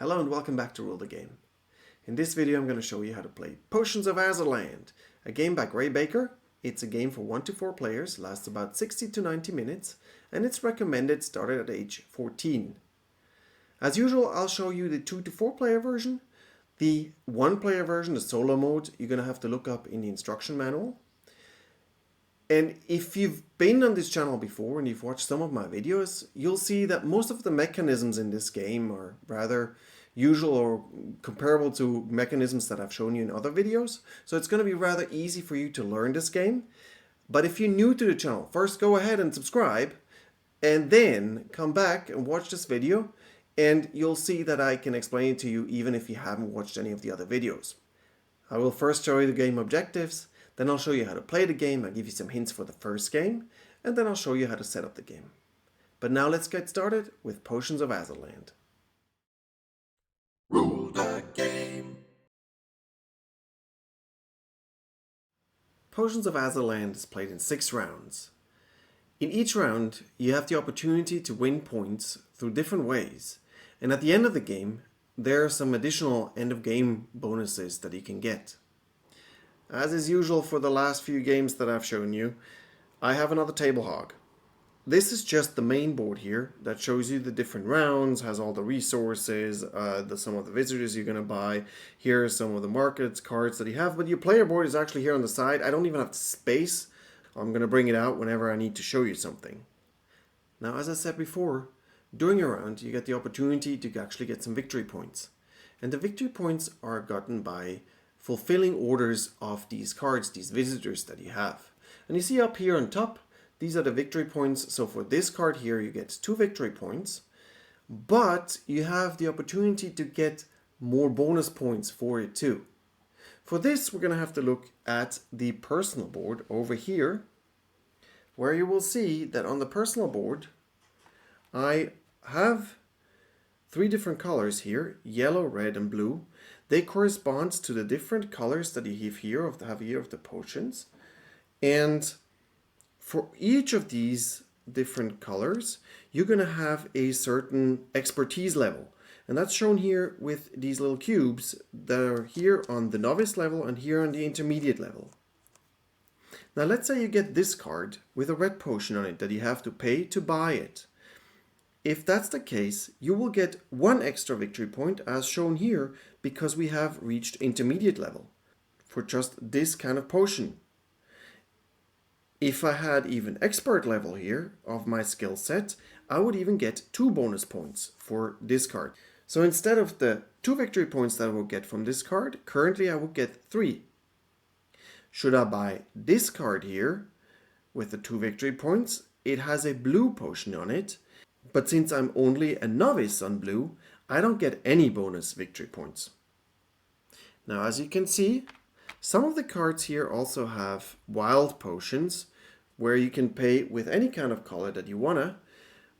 Hello and welcome back to Rule the Game. In this video I'm going to show you how to play Potions of Azerland, a game by Grayden. It's a game for 1 to 4 players, lasts about 60 to 90 minutes, and it's recommended started at age 14. As usual, I'll show you the 2 to 4 player version. The 1 player version, the solo mode, you're going to have to look up in the instruction manual. And if you've been on this channel before and you've watched some of my videos, you'll see that most of the mechanisms in this game are rather usual or comparable to mechanisms that I've shown you in other videos. So it's going to be rather easy for you to learn this game. But if you're new to the channel, first go ahead and subscribe and then come back and watch this video and you'll see that I can explain it to you even if you haven't watched any of the other videos. I will first show you the game objectives. Then I'll show you how to play the game, I'll give you some hints for the first game, and then I'll show you how to set up the game. But now let's get started with Potions of Azerland. Rule the game. Potions of Azerland is played in 6 rounds. In each round, you have the opportunity to win points through different ways, and at the end of the game, there are some additional end-of-game bonuses that you can get. As is usual for the last few games that I've shown you, I have another table hog. This is just the main board here that shows you the different rounds, has all the resources, some of the visitors you're going to buy. Here are some of the markets, cards that you have, but your player board is actually here on the side. I don't even have space. I'm going to bring it out whenever I need to show you something. Now, as I said before, during a round you get the opportunity to actually get some victory points. And the victory points are gotten by fulfilling orders of these cards, these visitors that you have. And you see up here on top, these are the victory points. So for this card here, you get 2 victory points, but you have the opportunity to get more bonus points for it too. For this, we're going to have to look at the personal board over here, where you will see that on the personal board, I have 3 different colors here, yellow, red, and blue. They correspond to the different colors that you have here of the potions. And for each of these different colors, you're going to have a certain expertise level. And that's shown here with these little cubes that are here on the novice level and here on the intermediate level. Now let's say you get this card with a red potion on it that you have to pay to buy it. If that's the case, you will get 1 extra victory point as shown here because we have reached intermediate level for just this kind of potion. If I had even expert level here of my skill set, I would even get 2 bonus points for this card. So instead of the 2 victory points that I will get from this card, currently I will get 3. Should I buy this card here with the 2 victory points, it has a blue potion on it. But since I'm only a novice on blue, I don't get any bonus victory points. Now, as you can see, some of the cards here also have wild potions where you can pay with any kind of color that you wanna.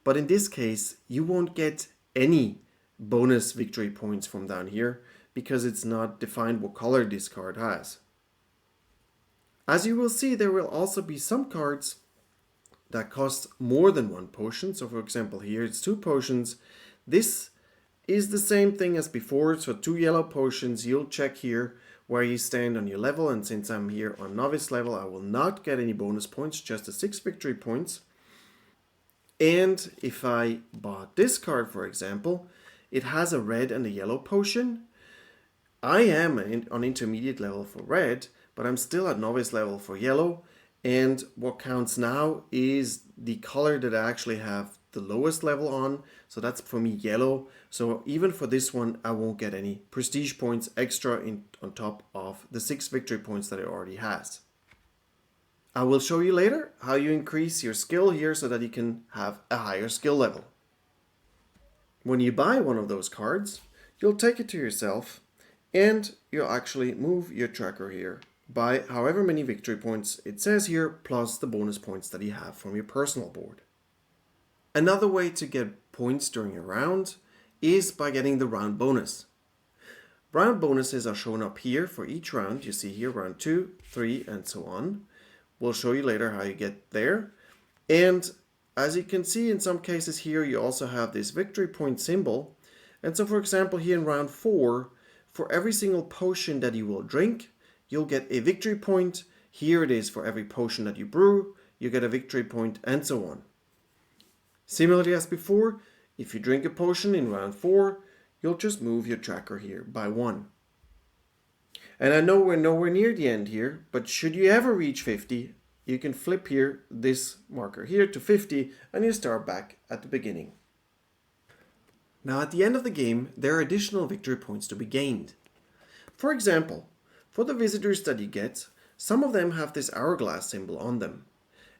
But in this case, you won't get any bonus victory points from down here because it's not defined what color this card has. As you will see, there will also be some cards that costs more than 1 potion. So for example, here it's 2 potions. This is the same thing as before. So 2 yellow potions, you'll check here where you stand on your level. And since I'm here on novice level, I will not get any bonus points, just the 6 victory points. And if I bought this card, for example, it has a red and a yellow potion. I am on intermediate level for red, but I'm still at novice level for yellow. And what counts now is the color that I actually have the lowest level on. So that's for me yellow. So even for this one, I won't get any prestige points extra on top of the 6 victory points that it already has. I will show you later how you increase your skill here so that you can have a higher skill level. When you buy one of those cards, you'll take it to yourself and you'll actually move your tracker here by however many victory points it says here, plus the bonus points that you have from your personal board. Another way to get points during a round is by getting the round bonus. Round bonuses are shown up here for each round. You see here round 2, 3, and so on. We'll show you later how you get there. And as you can see in some cases here, you also have this victory point symbol. And so for example here in round 4, for every single potion that you will drink, you'll get a victory point. Here it is for every potion that you brew, you get a victory point, and so on. Similarly as before, if you drink a potion in round 4, you'll just move your tracker here by 1. And I know we're nowhere near the end here, but should you ever reach 50, you can flip here this marker here to 50 and you start back at the beginning. Now at the end of the game, there are additional victory points to be gained. For example, for the visitors that you get, some of them have this hourglass symbol on them.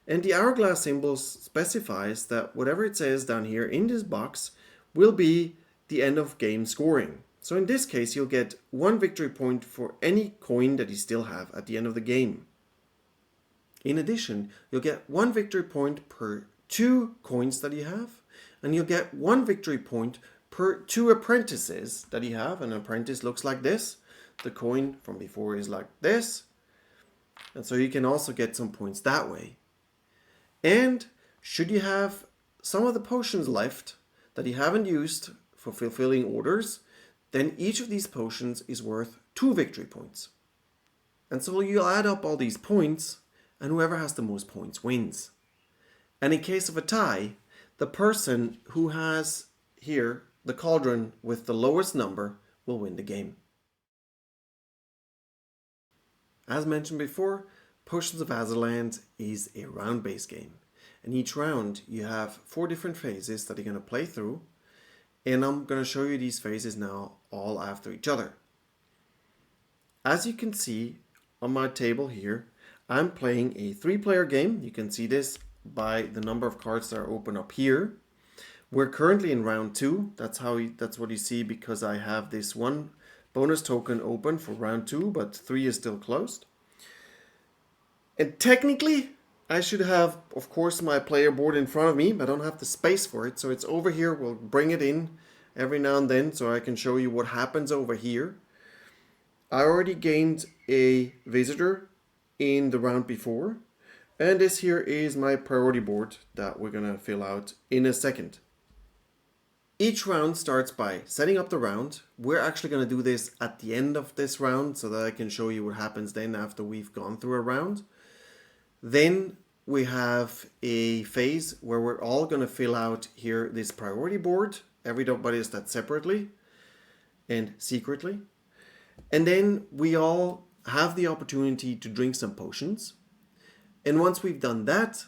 And the hourglass symbol specifies that whatever it says down here in this box will be the end of game scoring. So in this case, you'll get 1 victory point for any coin that you still have at the end of the game. In addition, you'll get 1 victory point per 2 coins that you have, and you'll get 1 victory point per 2 apprentices that you have. An apprentice looks like this. The coin from before is like this. And so you can also get some points that way. And should you have some of the potions left that you haven't used for fulfilling orders, then each of these potions is worth 2 victory points. And so you'll add up all these points, and whoever has the most points wins. And in case of a tie, the person who has here the cauldron with the lowest number will win the game. As mentioned before, Potions of Azerland is a round-based game. And each round you have 4 different phases that you're going to play through. And I'm going to show you these phases now all after each other. As you can see on my table here, I'm playing a 3-player game. You can see this by the number of cards that are open up here. We're currently in round 2. That's what you see because I have this 1 bonus token open for round 2, but 3 is still closed. And technically, I should have, of course, my player board in front of me. I don't have the space for it, so it's over here. We'll bring it in every now and then so I can show you what happens over here. I already gained a visitor in the round before, and this here is my priority board that we're going to fill out in a second. Each round starts by setting up the round. We're actually going to do this at the end of this round so that I can show you what happens then after we've gone through a round. Then we have a phase where we're all going to fill out here this priority board. Everybody does that separately and secretly. And then we all have the opportunity to drink some potions. And once we've done that,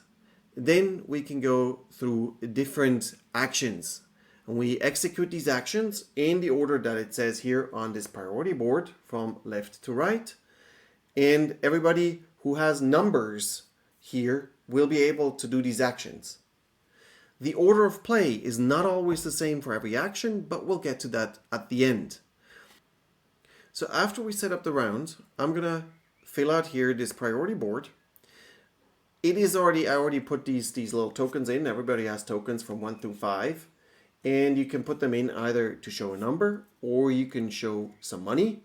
then we can go through different actions. And we execute these actions in the order that it says here on this priority board from left to right. And everybody who has numbers here will be able to do these actions. The order of play is not always the same for every action, but we'll get to that at the end. So after we set up the round, I'm going to fill out here this priority board. It is I already put these little tokens in. Everybody has tokens from 1 through 5. And you can put them in either to show a number or you can show some money.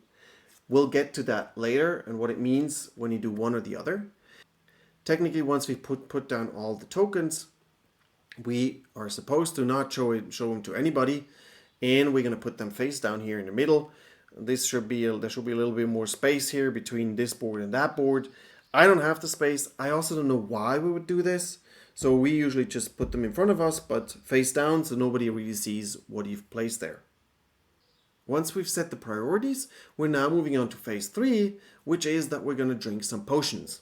We'll get to that later and what it means when you do one or the other. Technically, once we put down all the tokens, we are supposed to not show them to anybody, and we're going to put them face down here in the middle. There should be a little bit more space here between this board and that board. I don't have the space. I also don't know why we would do this. So we usually just put them in front of us, but face down so nobody really sees what you've placed there. Once we've set the priorities, we're now moving on to phase 3, which is that we're going to drink some potions.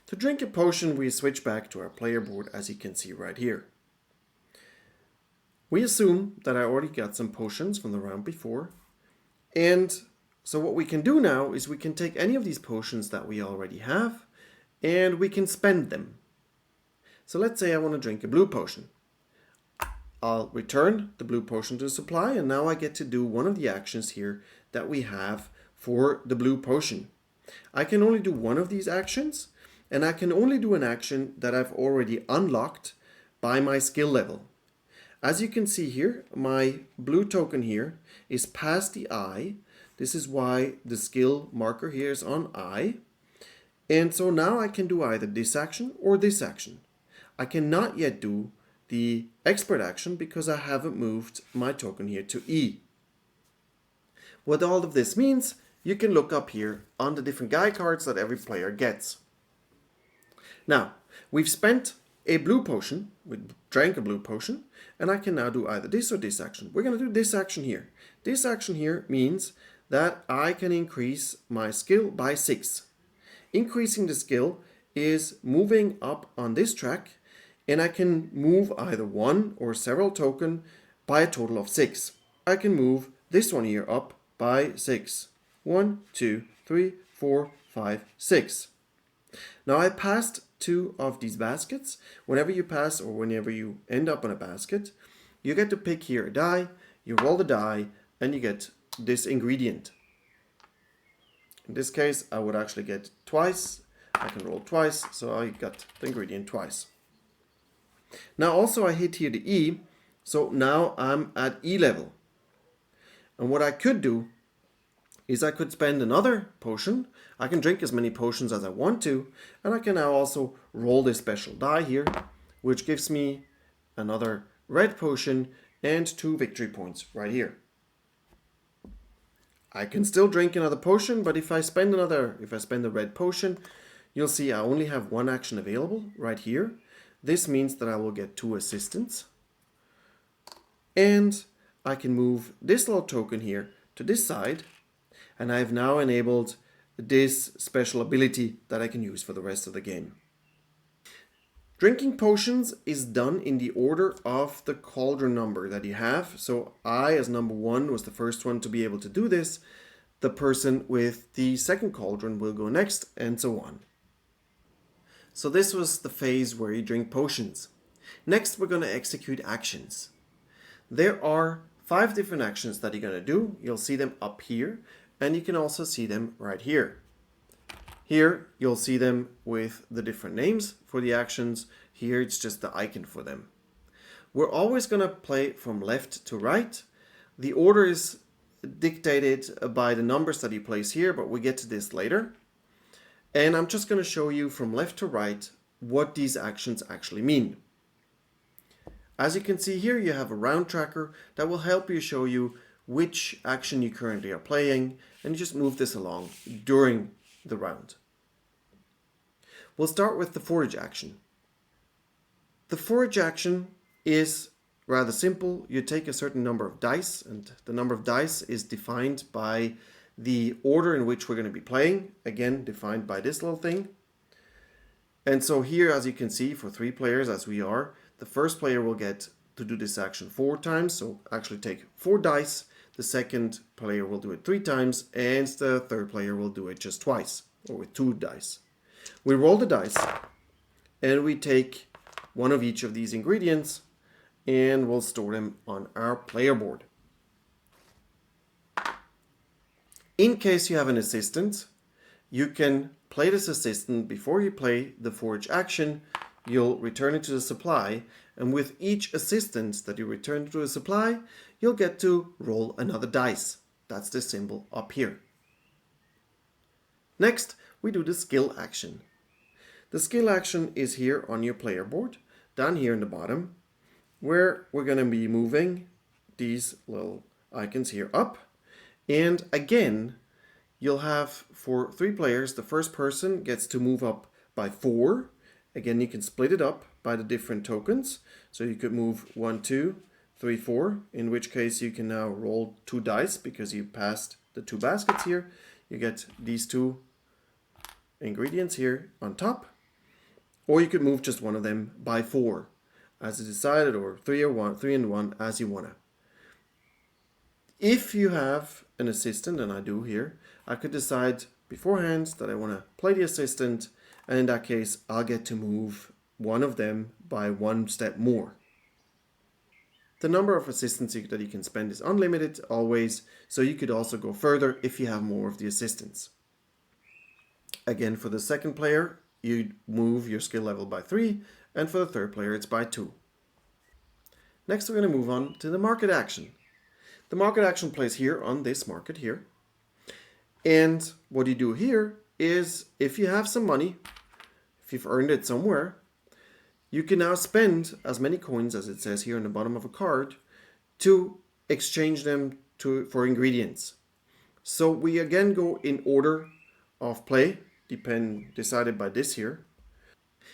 To drink a potion, we switch back to our player board, as you can see right here. We assume that I already got some potions from the round before. And so what we can do now is we can take any of these potions that we already have and we can spend them. So let's say I want to drink a blue potion. I'll return the blue potion to the supply, and now I get to do one of the actions here that we have for the blue potion. I can only do one of these actions, and I can only do an action that I've already unlocked by my skill level. As you can see here, my blue token here is past the I. This is why the skill marker here is on I. And so now I can do either this action or this action. I cannot yet do the expert action because I haven't moved my token here to E. What all of this means, you can look up here on the different guy cards that every player gets. Now, we've spent a blue potion, we drank a blue potion, and I can now do either this or this action. We're going to do this action here. This action here means that I can increase my skill by 6. Increasing the skill is moving up on this track, and I can move either one or several tokens by a total of 6. I can move this one here up by 6. 1, 2, 3, 4, 5, 6. Now I passed 2 of these baskets. Whenever you pass or whenever you end up on a basket, you get to pick here a die, you roll the die, and you get this ingredient. In this case, I would actually get twice. I can roll twice, so I got the ingredient twice. Now also I hit here the E, so now I'm at E level. And what I could do is I could spend another potion. I can drink as many potions as I want to, and I can now also roll this special die here, which gives me another red potion and 2 victory points right here. I can still drink another potion, but if I spend a red potion, you'll see I only have 1 action available right here. This means that I will get 2 assistants. And I can move this little token here to this side, and I've now enabled this special ability that I can use for the rest of the game. Drinking potions is done in the order of the cauldron number that you have. So I, as number 1, was the first one to be able to do this. The person with the second cauldron will go next, and so on. So this was the phase where you drink potions. Next, we're going to execute actions. There are 5 different actions that you're going to do. You'll see them up here, and you can also see them right here. Here, you'll see them with the different names for the actions. Here, it's just the icon for them. We're always going to play from left to right. The order is dictated by the numbers that you place here, but we'll get to this later. And I'm just going to show you from left to right what these actions actually mean. As you can see here, you have a round tracker that will help you show you which action you currently are playing, and you just move this along during the round. We'll start with the forage action. The forage action is rather simple. You take a certain number of dice, and the number of dice is defined by the order in which we're going to be playing, again defined by this little thing. And so here, as you can see, for 3 players as we are, the first player will get to do this action 4 times, so actually take 4 dice. The second player will do it 3 times, and the third player will do it just twice, or with 2 dice. We roll the dice, and we take one of each of these ingredients, and we'll store them on our player board. In case you have an assistant, you can play this assistant before you play the forage action. You'll return it to the supply, and with each assistant that you return to the supply, you'll get to roll another dice. That's the symbol up here. Next, we do the skill action. The skill action is here on your player board, down here in the bottom, where we're going to be moving these little icons here up. And again, you'll have, for 3 players, the first person gets to move up by 4. Again, you can split it up by the different tokens. So you could move 1, 2, 3, 4, in which case you can now roll 2 dice because you passed the 2 baskets here. You get these 2 ingredients here on top. Or you could move just one of them by 4 as you decided, or 3 and 1 as you wanna. If you have an assistant, and I do here, I could decide beforehand that I want to play the assistant, and in that case I'll get to move one of them by 1 step more. The number of assistants that you can spend is unlimited always, so you could also go further if you have more of the assistants. Again, for the second player, you move your skill level by 3, and for the third player it's by 2. Next, we're going to move on to the market action. The market action plays here on this market here. And what you do here is, if you have some money, if you've earned it somewhere, you can now spend as many coins as it says here on the bottom of a card to exchange them for ingredients. So we again go in order of play, decided by this here.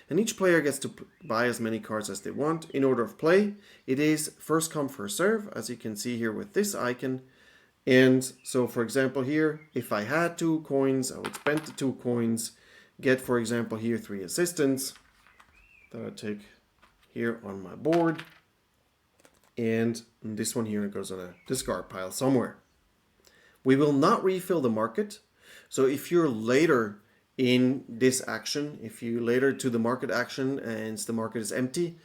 And each player gets to buy as many cards as they want. In order of play, it is first come, first serve, as you can see here with this icon. And so, for example, here, if I had 2 coins, I would spend the 2 coins, get, for example, here 3 assistants that I take here on my board. And this one here goes on a discard pile somewhere. We will not refill the market. So if you're later in this action, if you later to the market action and the market is empty,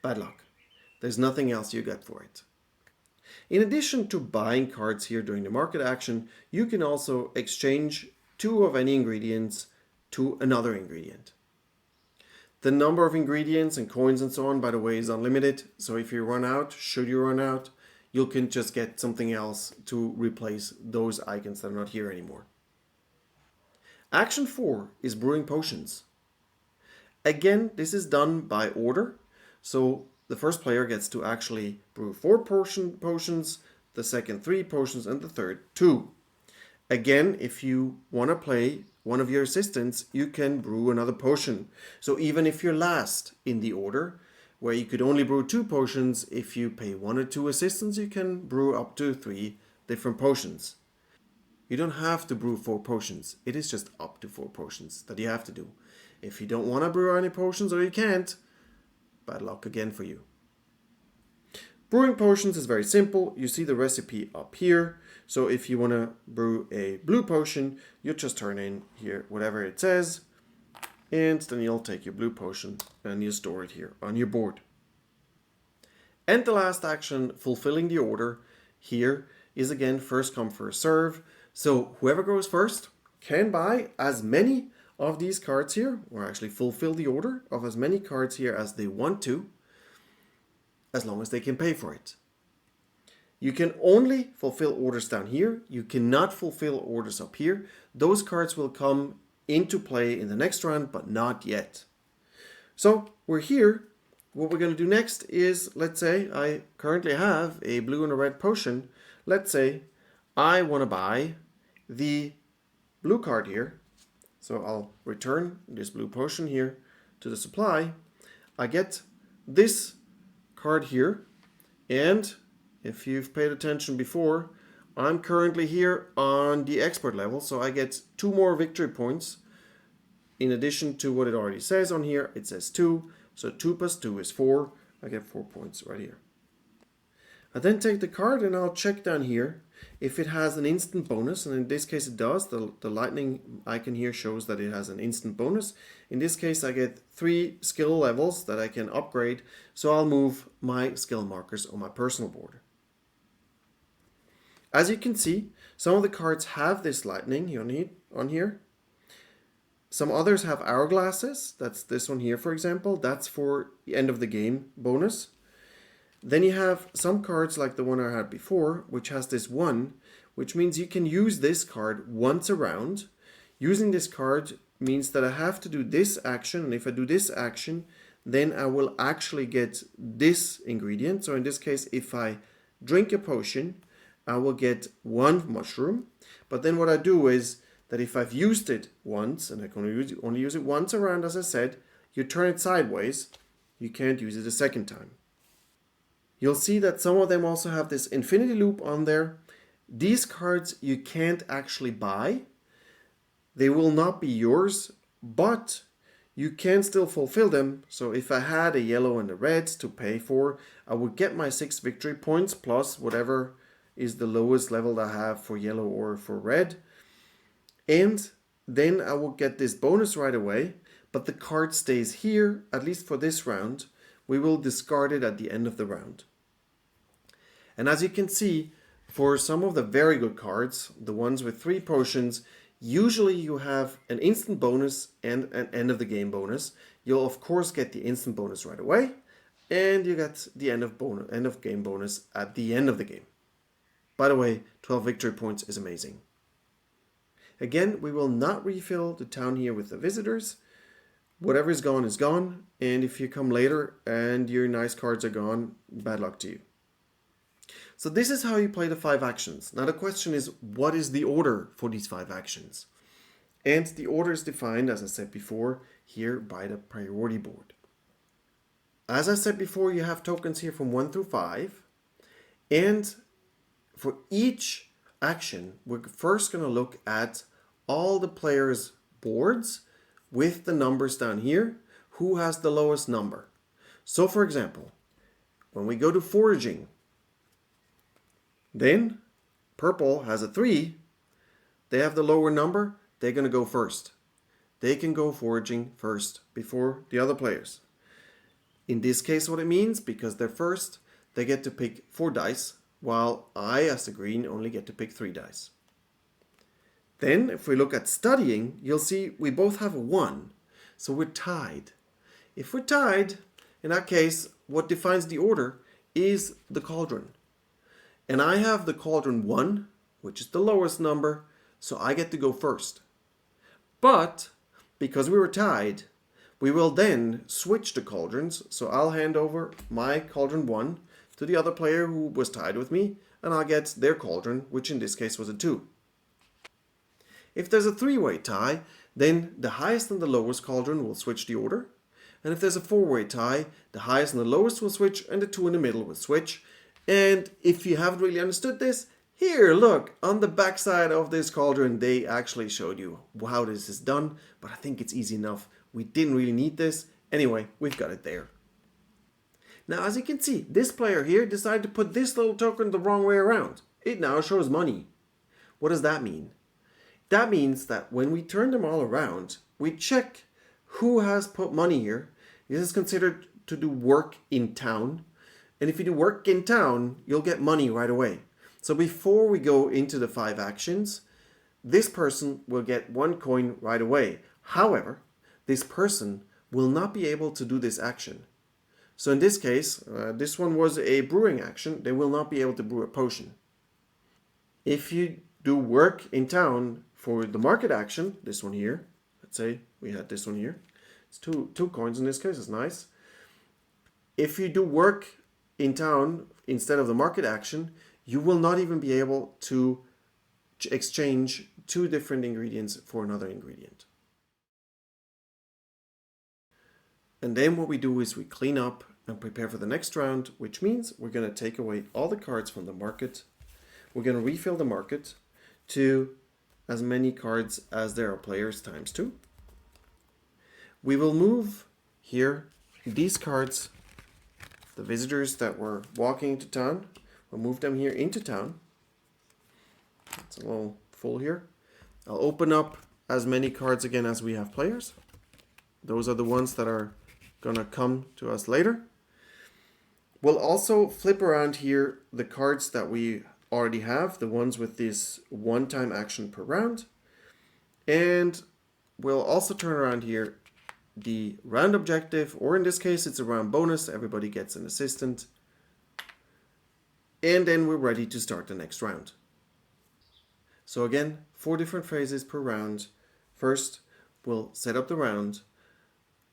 bad luck. There's nothing else you get for it. In addition to buying cards here during the market action, you can also exchange 2 of any ingredients to another ingredient. The number of ingredients and coins and so on, by the way, is unlimited. So if you run out, should you run out, you can just get something else to replace those icons that are not here anymore. Action 4 is brewing potions. Again, this is done by order. So the first player gets to actually brew 4 potions, the second 3 potions, and the third 2. Again, if you want to play one of your assistants, you can brew another potion. So even if you're last in the order, where you could only brew 2 potions, if you pay 1 or 2 assistants, you can brew up to 3 different potions. You don't have to brew 4 potions. It is just up to 4 potions that you have to do. If you don't want to brew any potions or you can't, bad luck again for you. Brewing potions is very simple. You see the recipe up here. So if you want to brew a blue potion, you just turn in here whatever it says, and then you'll take your blue potion and you store it here on your board. And the last action, fulfilling the order, here is again first come, first serve. So whoever goes first can buy as many of these cards here, or actually fulfill the order of as many cards here as they want to, as long as they can pay for it. You can only fulfill orders down here. You cannot fulfill orders up here. Those cards will come into play in the next round, but not yet. So we're here. What we're going to do next is, let's say I currently have a blue and a red potion. Let's say I want to buy the blue card here. So I'll return this blue potion here to the supply. I get this card here, and if you've paid attention before, I'm currently here on the expert level, so I get 2 more victory points. In addition to what it already says on here, it says 2, so 2 plus 2 is 4. I get 4 points right here. I then take the card and I'll check down here if it has an instant bonus, and in this case it does. The lightning icon here shows that it has an instant bonus. In this case I get 3 skill levels that I can upgrade, so I'll move my skill markers on my personal board. As you can see, some of the cards have this lightning on here. Some others have hourglasses. That's this one here, for example. That's for the end of the game bonus. Then you have some cards like the one I had before, which has this 1, which means you can use this card once a round. Using this card means that I have to do this action, and if I do this action, then I will actually get this ingredient. So in this case, if I drink a potion, I will get 1 mushroom. But then what I do is that if I've used it once, and I can only use it once around, as I said, you turn it sideways, you can't use it a second time. You'll see that some of them also have this infinity loop on there. These cards you can't actually buy. They will not be yours, but you can still fulfill them. So if I had a yellow and a red to pay for, I would get my 6 victory points plus whatever is the lowest level that I have for yellow or for red. And then I will get this bonus right away, but the card stays here, at least for this round. We will discard it at the end of the round. And as you can see, for some of the very good cards, the ones with 3 potions, usually you have an instant bonus and an end of the game bonus. You'll of course get the instant bonus right away, and you get the end of game bonus at the end of the game. By the way, 12 victory points is amazing. Again, we will not refill the town here with the visitors. Whatever is gone is gone, and if you come later and your nice cards are gone, bad luck to you. So this is how you play the 5 actions. Now the question is, what is the order for these 5 actions? And the order is defined, as I said before, here by the priority board. As I said before, you have tokens here from 1 through 5. And for each action, we're first going to look at all the players' boards with the numbers down here. Who has the lowest number? So for example, when we go to foraging, then purple has a 3. They have the lower number. They're going to go first. They can go foraging first before the other players. In this case, what it means, because they're first, they get to pick 4 dice, while I, as the green, only get to pick 3 dice. Then, if we look at studying, you'll see we both have a 1, so we're tied. If we're tied, in that case, what defines the order is the cauldron. And I have the cauldron 1, which is the lowest number, so I get to go first. But, because we were tied, we will then switch the cauldrons, so I'll hand over my cauldron 1 to the other player who was tied with me, and I'll get their cauldron, which in this case was a 2. If there's a 3-way tie, then the highest and the lowest cauldron will switch the order. And if there's a 4-way tie, the highest and the lowest will switch, and the 2 in the middle will switch. And if you haven't really understood this, here, look, on the back side of this cauldron, they actually showed you how this is done, but I think it's easy enough. We didn't really need this. Anyway, we've got it there. Now, as you can see, this player here decided to put this little token the wrong way around. It now shows money. What does that mean? That means that when we turn them all around, we check who has put money here. This is considered to do work in town. And if you do work in town, you'll get money right away. So before we go into the 5 actions, this person will get 1 coin right away. However, this person will not be able to do this action. So in this case, this one was a brewing action. They will not be able to brew a potion. If you do work in town for the market action, this one here, let's say we had this one here. It's two coins in this case, it's nice. If you do work in town instead of the market action, you will not even be able to exchange 2 different ingredients for another ingredient. And then what we do is we clean up and prepare for the next round, which means we're going to take away all the cards from the market. We're going to refill the market to as many cards as there are players times 2. We will move here these cards, the visitors that were walking into town. We'll move them here into town. It's a little full here. I'll open up as many cards again as we have players. Those are the ones that are going to come to us later. We'll also flip around here the cards that we already have, the ones with this 1-time action per round. And we'll also turn around here the round objective, or in this case it's a round bonus, everybody gets an assistant. And then we're ready to start the next round. So again, 4 different phases per round. First, we'll set up the round.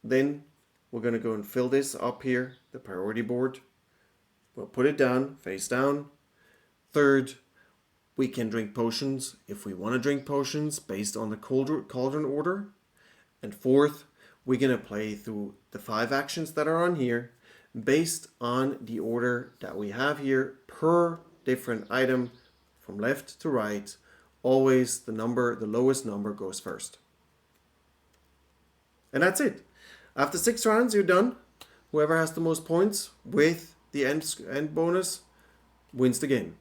Then we're going to go and fill this up here, the priority board. We'll put it down, face down. Third, we can drink potions if we want to drink potions based on the cauldron order. And fourth, we're going to play through the 5 actions that are on here based on the order that we have here per different item from left to right. Always the lowest number goes first. And that's it. After 6 rounds, you're done. Whoever has the most points with the end bonus wins the game.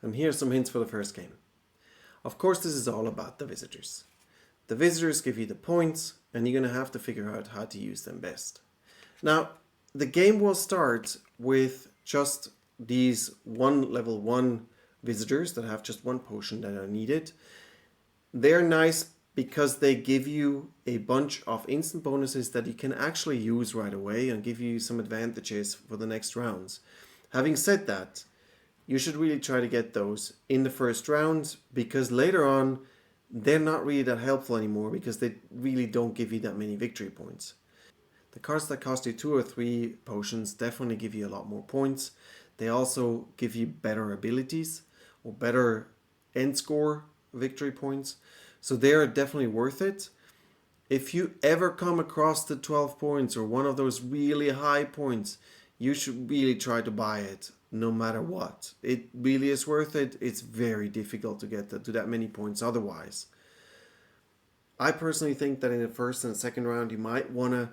And here's some hints for the first game. Of course, this is all about the visitors. The visitors give you the points, and you're going to have to figure out how to use them best. Now, the game will start with just these level 1 visitors that have just 1 potion that are needed. They're nice because they give you a bunch of instant bonuses that you can actually use right away and give you some advantages for the next rounds. Having said that, you should really try to get those in the first round, because later on they're not really that helpful anymore because they really don't give you that many victory points. The cards that cost you 2 or 3 potions definitely give you a lot more points. They also give you better abilities or better end score victory points. So they are definitely worth it. If you ever come across the 12 points or one of those really high points, you should really try to buy it no matter what. It really is worth it. It's very difficult to get to that many points otherwise. I personally think that in the first and second round you might want to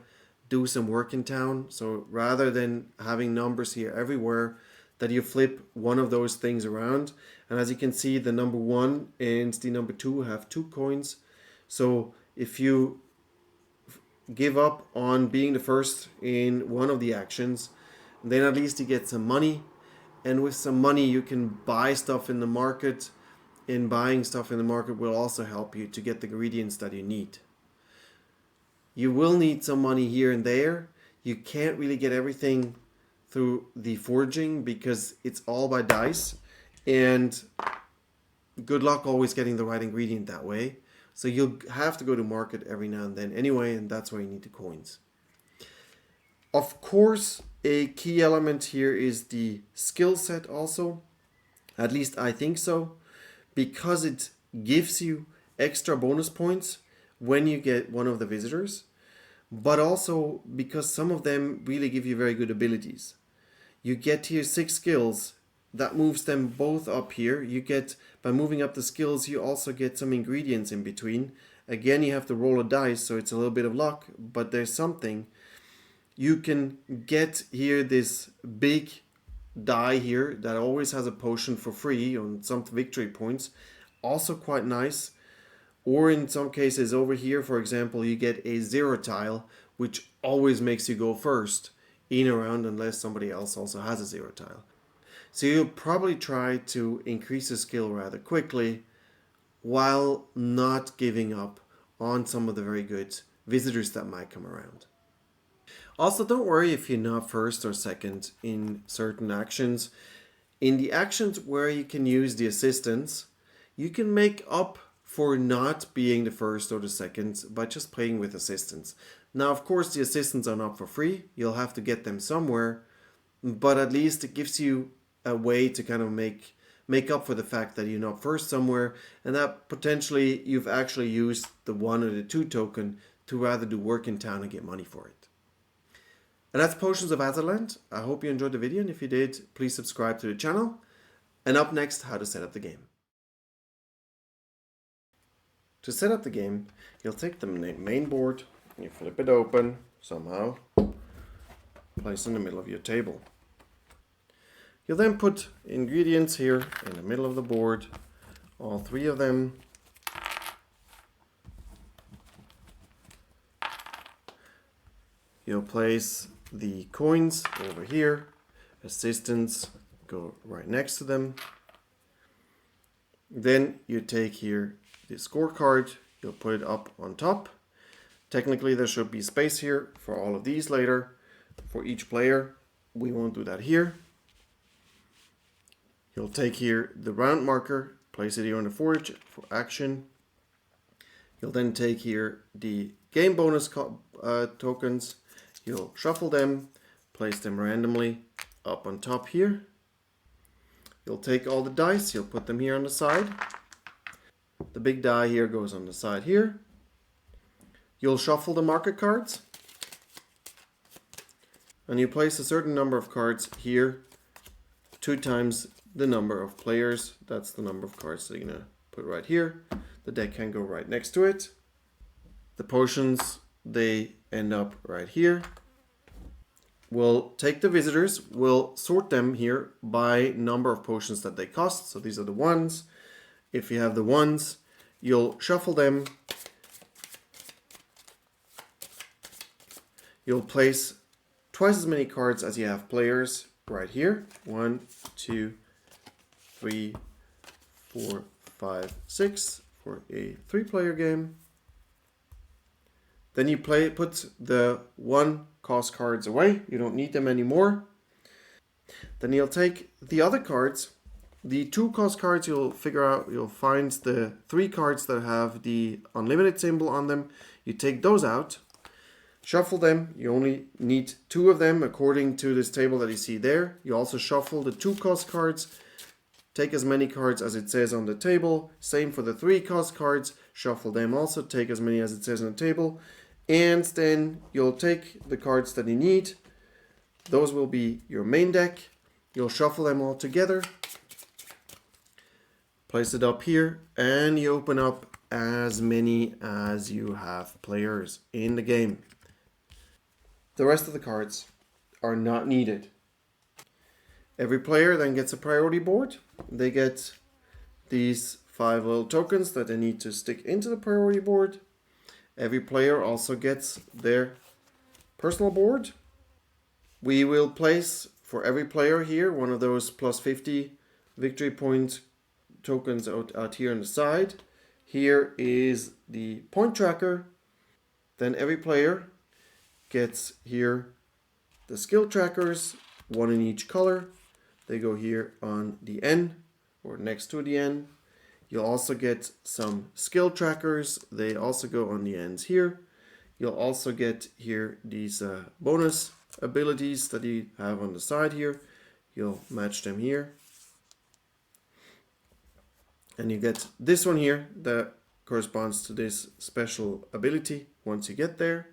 do some work in town. So rather than having numbers here everywhere, that you flip one of those things around. And as you can see, the number 1 and the number 2 have 2 coins. So if you give up on being the first in one of the actions, then at least you get some money. And with some money you can buy stuff in the market. And buying stuff in the market will also help you to get the ingredients that you need. You will need some money here and there. You can't really get everything through the foraging because it's all by dice. And good luck always getting the right ingredient that way. So you'll have to go to market every now and then anyway, and that's why you need the coins. Of course, a key element here is the skill set also. At least I think so. Because it gives you extra bonus points when you get one of the visitors, but also because some of them really give you very good abilities. You get here 6 skills, that moves them both up here. You get, by moving up the skills, you also get some ingredients in between. Again, you have to roll a dice, so it's a little bit of luck, but there's something. You can get here this big die here that always has a potion for free on some victory points, also quite nice. Or in some cases over here, for example, you get a 0 tile, which always makes you go first in a round unless somebody else also has a 0 tile. So you'll probably try to increase the skill rather quickly while not giving up on some of the very good visitors that might come around. Also, don't worry if you're not first or second in certain actions. In the actions where you can use the assistants, you can make up for not being the first or the second by just playing with assistants. Now, of course, the assistants are not for free. You'll have to get them somewhere, but at least it gives you a way to kind of make up for the fact that you're not first somewhere, and that potentially you've actually used the 1 or the 2 token to rather do work in town and get money for it. And that's Potions of Azerland. I hope you enjoyed the video, and if you did, please subscribe to the channel. And up next, how to set up the game. To set up the game, you'll take the main board, you flip it open somehow, place in the middle of your table. You'll then put ingredients here in the middle of the board, all 3 of them. You'll place the coins over here, assistants go right next to them. Then you take here the scorecard, you'll put it up on top. Technically there should be space here for all of these later for each player. We won't do that here. You'll take here the round marker, place it here on the forage for action. You'll then take here the game bonus tokens. You'll shuffle them, place them randomly up on top here. You'll take all the dice, you'll put them here on the side. The big die here goes on the side here. You'll shuffle the market cards. And you place a certain number of cards here, 2 times the number of players. That's the number of cards that you're going to put right here. The deck can go right next to it. The potions, they end up right here. We'll take the visitors, we'll sort them here by number of potions that they cost. So these are the ones. If you have the ones, you'll shuffle them. You'll place twice as many cards as you have players right here. 1, 2, 3, 4, 5, 6 for a 3-player game. Then you put the 1 cost cards away. You don't need them anymore. Then you'll take the other cards. The 2 cost cards you'll find the 3 cards that have the unlimited symbol on them. You take those out. Shuffle them. You only need 2 of them according to this table that you see there. You also shuffle the 2 cost cards. Take as many cards as it says on the table. Same for the 3 cost cards. Shuffle them also. Take as many as it says on the table. And then you'll take the cards that you need. Those will be your main deck. You'll shuffle them all together. Place it up here. And you open up as many as you have players in the game. The rest of the cards are not needed. Every player then gets a priority board. They get these 5 little tokens that they need to stick into the priority board. Every player also gets their personal board. We will place for every player here one of those plus 50 victory point tokens out here on the side. Here is the point tracker. Then every player gets here the skill trackers, 1 in each color. They go here on the N or next to the N. You'll also get some skill trackers. They also go on the ends here. You'll also get here these bonus abilities that you have on the side here. You'll match them here. And you get this one here that corresponds to this special ability once you get there.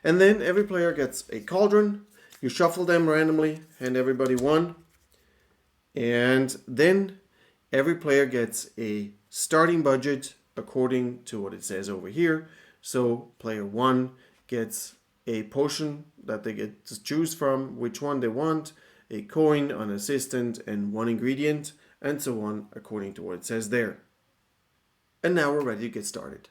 And then every player gets a cauldron. You shuffle them randomly, hand everybody 1. And then every player gets a starting budget according to what it says over here. So player 1 gets a potion that they get to choose from, which one they want, a coin, an assistant, and 1 ingredient, and so on according to what it says there. And now we're ready to get started.